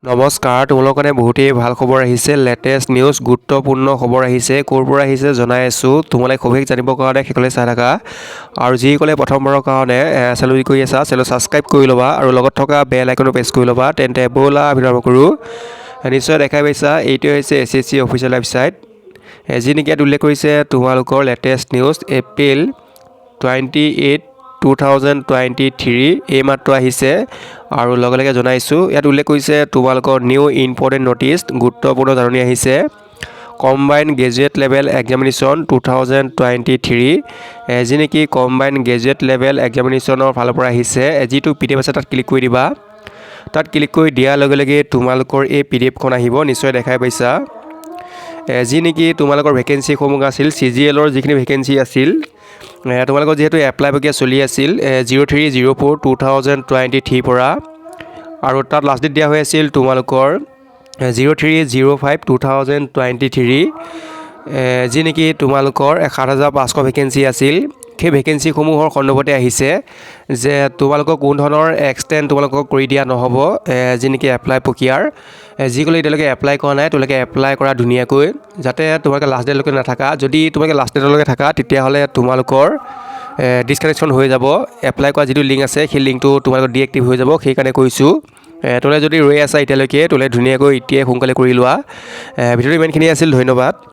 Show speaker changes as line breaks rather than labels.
নমস্কাৰ, তোমালোকৰ কাৰণে বহুতেই ভাল খবৰ আহিছে। লেটেষ্ট নিউজ, গুৰুত্বপূৰ্ণ খবৰ আহিছে। ক'ৰ পৰা আহিছে জনাই আছোঁ। তোমালোকে সবিশেষ জানিবৰ কাৰণে শেষলৈ চাই থাকা। আৰু যিসকলে প্ৰথমবাৰৰ কাৰণে চেনেল কৰি আছা, চেনেল ছাবস্ক্ৰাইব কৰি ল'বা আৰু লগত থকা বেল আইকনটো প্ৰেছ কৰি ল'বা। তেন্তে ব'লা ভিডিঅ' আৰম্ভ কৰোঁ। নিশ্চয় দেখাই পাইছা, এইটোৱে হৈছে SSC অফিচিয়েল ৱেবছাইট। যি নেকি ইয়াত উল্লেখ কৰিছে তোমালোকৰ লেটেষ্ট নিউজ এপ্ৰিল 28, 2023 এইমাত্ৰ আহিছে আৰু লগে লগে জনাইছোঁ। ইয়াত উল্লেখ কৰিছে তোমালোকৰ নিউ ইম্পৰ্টেণ্ট ন'টিচ, গুৰুত্বপূৰ্ণ জাননী আহিছে। কম্বাইন গ্ৰেজুৱেট লেভেল এক্সামিনেশ্যন 2023, যি নেকি কম্বাইন গ্ৰেজুৱেট লেভেল এক্সামিনেশ্যনৰ ফালৰ পৰা আহিছে। যিটো PDF আছে তাত ক্লিক কৰি দিবা। তাত ক্লিক কৰি দিয়াৰ লগে লগে তোমালোকৰ এই PDFখন আহিব। নিশ্চয় দেখাই পাইছা। যি নেকি তোমালোকৰ ভেকেঞ্চিসমূহ আছিল, CGLৰ যিখিনি ভেকেঞ্চি আছিল, তোমালোকৰ যিহেতু এপ্লাই প্ৰক্ৰিয়া চলি আছিল 03/04, 2023 পৰা, আৰু তাত লাষ্ট ডেট দিয়া হৈ আছিল তোমালোকৰ 03/05, 2023। যি নেকি তোমালোকৰ 7,500 ভেকেঞ্চি আছিল। সেই ভেকেঞ্চিসমূহৰ সন্দৰ্ভতে আহিছে যে তোমালোকক কোনো ধৰণৰ এক্সটেণ্ড তোমালোকক কৰি দিয়া নহ'ব। যি নেকি এপ্লাই প্ৰক্ৰিয়াৰ যিসকলে এতিয়ালৈকে এপ্লাই কৰা নাই, তেওঁলোকে এপ্লাই কৰা ধুনীয়াকৈ, যাতে তোমালোকে লাষ্ট ডেটলৈকে নাথাকা। যদি তোমালোকে লাষ্ট ডেটলৈকে থাকা তেতিয়াহ'লে তোমালোকৰ ডিছকানেকশ্যন হৈ যাব। এপ্লাই কৰা যিটো লিংক আছে সেই লিংকটো তোমালোকৰ ডিএক্টিভ হৈ যাব। সেইকাৰণে কৈছোঁ, তোমালোকে যদি ৰৈ আছা এতিয়ালৈকে, তোমালোকে ধুনীয়াকৈ এতিয়াই সোনকালে কৰি লোৱা। ভিডিঅ'টো ইমানখিনি আছিল। ধন্যবাদ।